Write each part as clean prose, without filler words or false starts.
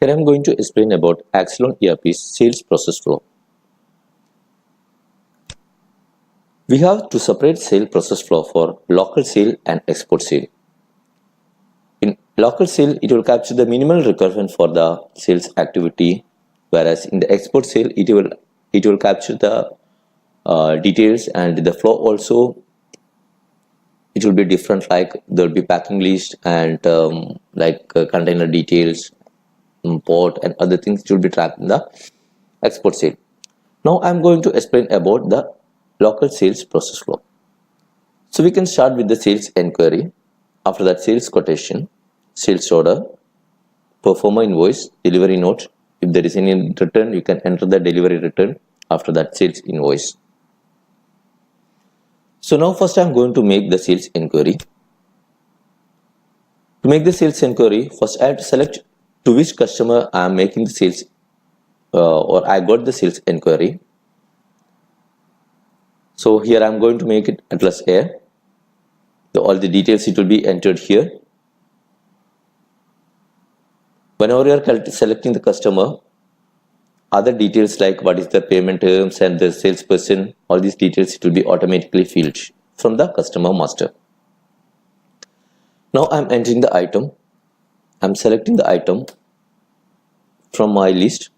Here I am going to explain about Axolon ERP sales process flow. We have to separate sale process flow for local sale and export sale. In local sale, it will capture the minimal requirement for the sales activity, whereas in the export sale, it will capture the details, and the flow also it will be different. Like there will be packing list and container details, port and other things. It will be tracked in the export sale. Now I am going to explain about the local sales process flow. So we can start with the sales enquiry. After that, sales quotation, sales order, performer invoice, delivery note. If there is any return, you can enter the delivery return. After that, sales invoice. So now first I am going to make the sales enquiry. To make the sales enquiry, first I have to select to which customer I am making the sales or I got the sales enquiry. So here I am going to make it address A. All the details it will be entered here. Whenever you are selecting the customer, other details like what is the payment terms and the salesperson, all these details it will be automatically filled from the customer master. Now I am entering the item. I am selecting the item from my list,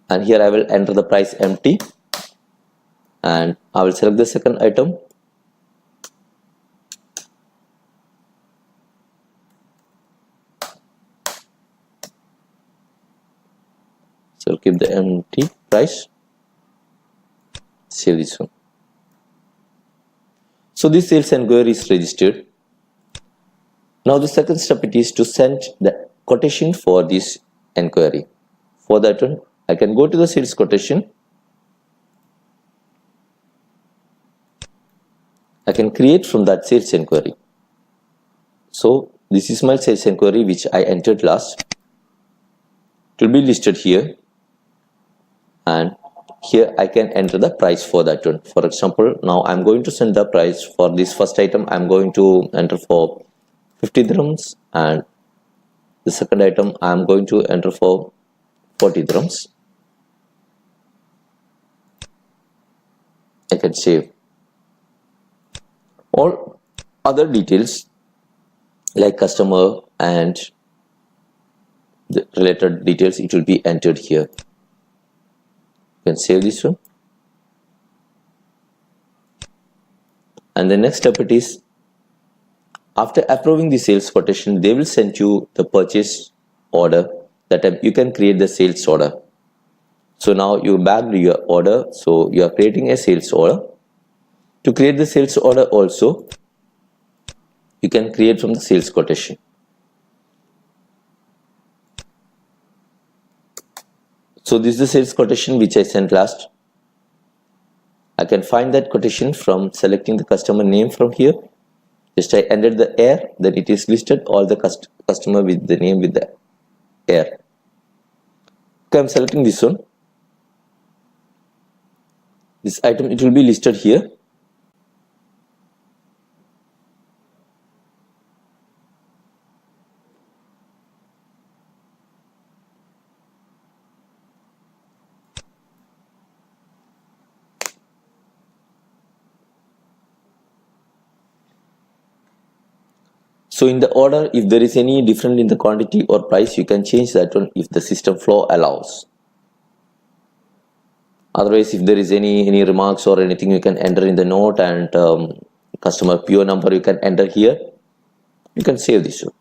and here I will enter the price empty, and I will select the second item. So I'll keep the empty price. Save this one. So this sales enquiry is registered. Now the second step it is to send the quotation for this enquiry. For that one, I can go to the sales quotation. I can create from that sales enquiry. So this is my sales enquiry which I entered last. It will be listed here, and here I can enter the price for that one. For example, now I'm going to send the price for this first item. I'm going to enter for 50 dirhams, and the second item I'm going to enter for 40 dirhams. I can save. All other details like customer and the related details it will be entered here. You can save this one. And the next step it is, after approving the sales quotation, they will send you the purchase order. That time you can create the sales order. So now you bagged your order, so you are creating a sales order. To create the sales order also, you can create from the sales quotation. So this is the sales quotation which I sent last. I can find that quotation from selecting the customer name from here. Just I entered the air, then it is listed all the customer with the name with the air. Okay, I'm selecting this one. This item it will be listed here. So in the order, if there is any difference in the quantity or price, you can change that one if the system flow allows. Otherwise, if there is any remarks or anything, you can enter in the note, and customer PO number you can enter here. You can save this one.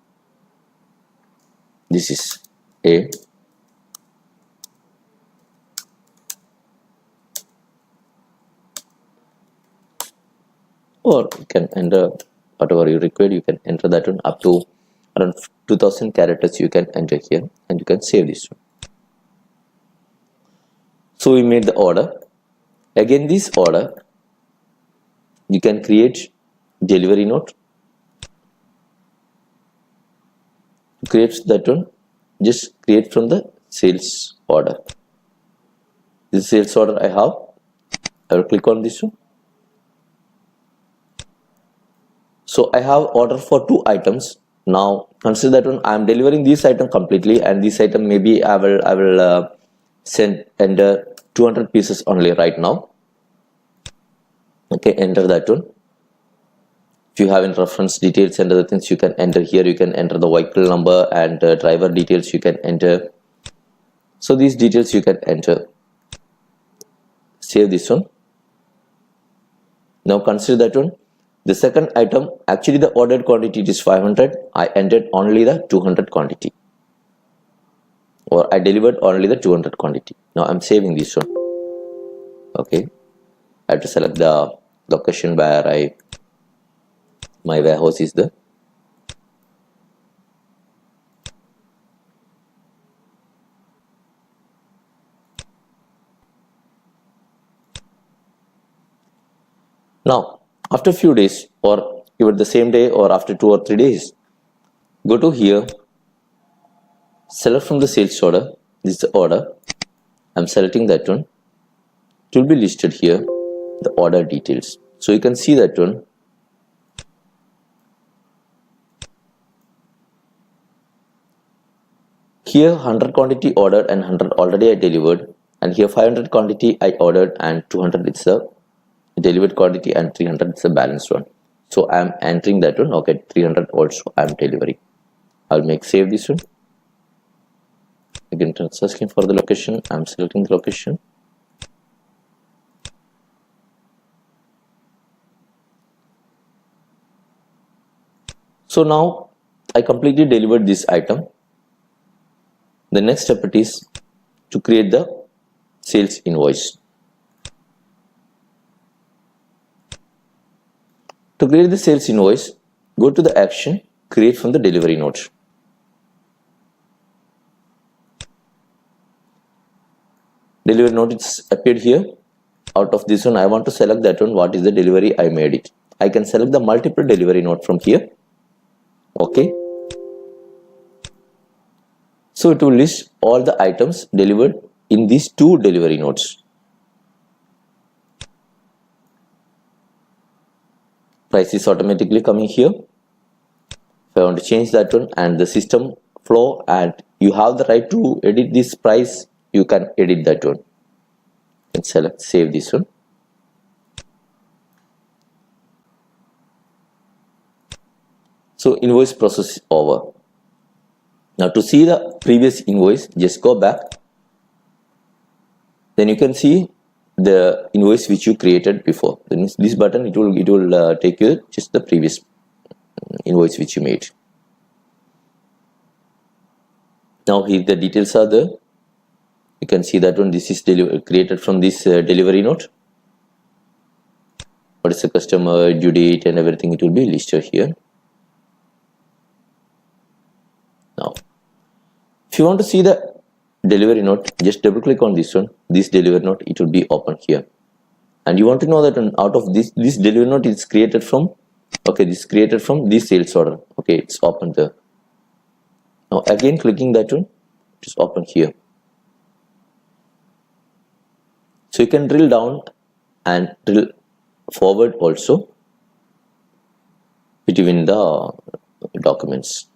This is A. Or you can enter whatever you require. You can enter that one up to around 2000 characters you can enter here, and you can save this one. So we made the order. Again, this order you can create delivery note. To create that one, just create from the sales order. This sales order I have. I will click on this one. So I have order for 2 items. Now consider that one, I am delivering this item completely, and this item maybe I will send enter 200 pieces only right now. Okay, enter that one. If you have in reference details and other things, you can enter here. You can enter the vehicle number and driver details you can enter. So these details you can enter. Save this one. Now consider that one. The second item, actually the ordered quantity is 500. I entered only the 200 quantity, or I delivered only the 200 quantity. Now I'm saving this one. Okay, I have to select the location where my warehouse is there. Now after a few days, or even the same day, or after 2 or 3 days, go to here, select from the sales order. This is the order. I'm selecting that one. It will be listed here, the order details. So you can see that one. Here 100 quantity ordered and 100 already I delivered, and here 500 quantity I ordered and 200 it's the delivered quantity and 300 is the balanced one. So I am entering that one. Okay, 300 also I am delivering. I'll make save this one. Again, searching for the location. I'm selecting the location. So now I completely delivered this item. The next step it is to create the sales invoice. To create the sales invoice, go to the action, create from the delivery note. Delivery note is appeared here. Out of this one, I want to select that one. What is the delivery I made it? I can select the multiple delivery note from here. Okay. So it will list all the items delivered in these two delivery notes. Price is automatically coming here. If I want to change that one and the system flow, and you have the right to edit this price, you can edit that one. And select save this one. So invoice process is over. Now to see the previous invoice, just go back. Then you can see the invoice which you created before. Then this button it will take you just the previous invoice which you made. Now here the details are there. You can see that one. This is created from this delivery note. What is the customer, due date, and everything? It will be listed here. Now, if you want to see the delivery note, just double click on this one. This delivery note, it will be open here. And you want to know that out of this delivery note is created from, okay, this is created from this sales order. Okay, it's open there. Now again clicking that one, it is open here. So you can drill down and drill forward also between the documents.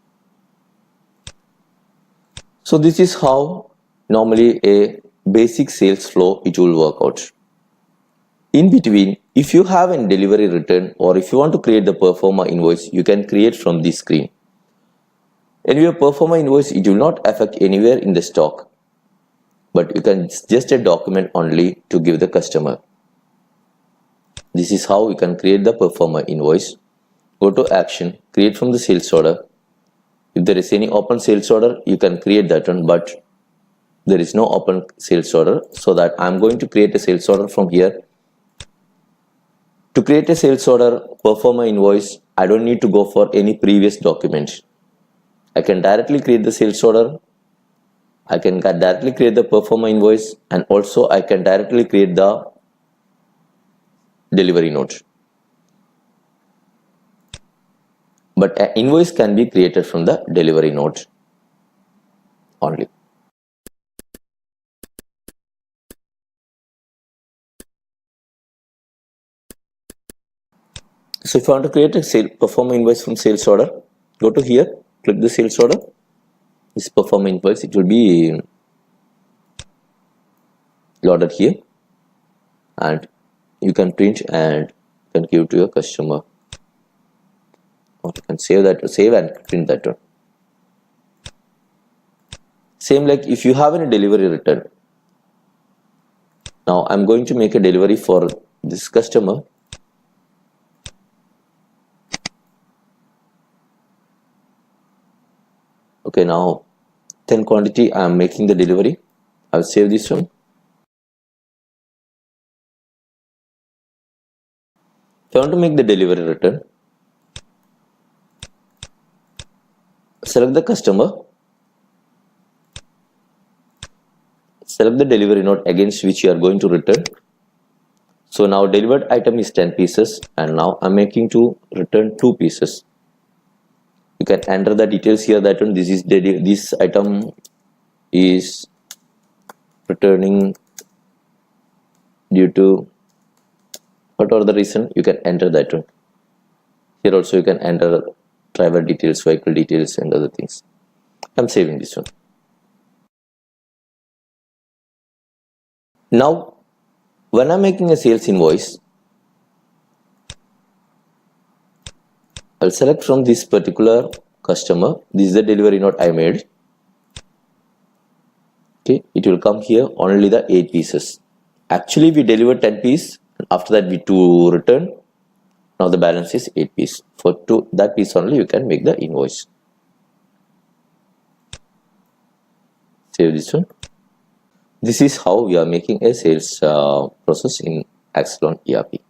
So this is how normally a basic sales flow it will work out. In between, if you have a delivery return, or if you want to create the performer invoice, you can create from this screen. In your performer invoice, it will not affect anywhere in the stock, but you can just a document only to give the customer. This is how you can create the performer invoice. Go to action, create from the sales order. If there is any open sales order, you can create that one, but there is no open sales order, so that I'm going to create a sales order from here. To create a sales order performer invoice, I don't need to go for any previous document. I can directly create the sales order. I can directly create the performer invoice, and also I can directly create the delivery note. But an invoice can be created from the delivery note only. So if you want to create a performer invoice from sales order, Go to here, click the sales order. This perform invoice, it will be loaded here, and you can print and you can give to your customer, or you can save and print that one. Same like if you have any delivery return. Now I'm going to make a delivery for this customer. Okay, now 10 quantity I am making the delivery. I'll save this one. If I want to make the delivery return, select the customer, select the delivery note against which you are going to return. So now delivered item is 10 pieces, and now I'm making to return 2 pieces. You can enter the details here that one. This item is returning due to whatever the reason, you can enter that one. Here also you can enter driver details, vehicle details and other things. I'm saving this one. Now when I'm making a sales invoice, I'll select from this particular customer. This is the delivery note I made. Okay, it will come here only the 8 pieces. Actually we delivered 10 pieces, after that we 2 return. Now the balance is 8 pieces. For that piece only you can make the invoice. Save this one. This is how we are making a sales process in Axolon ERP.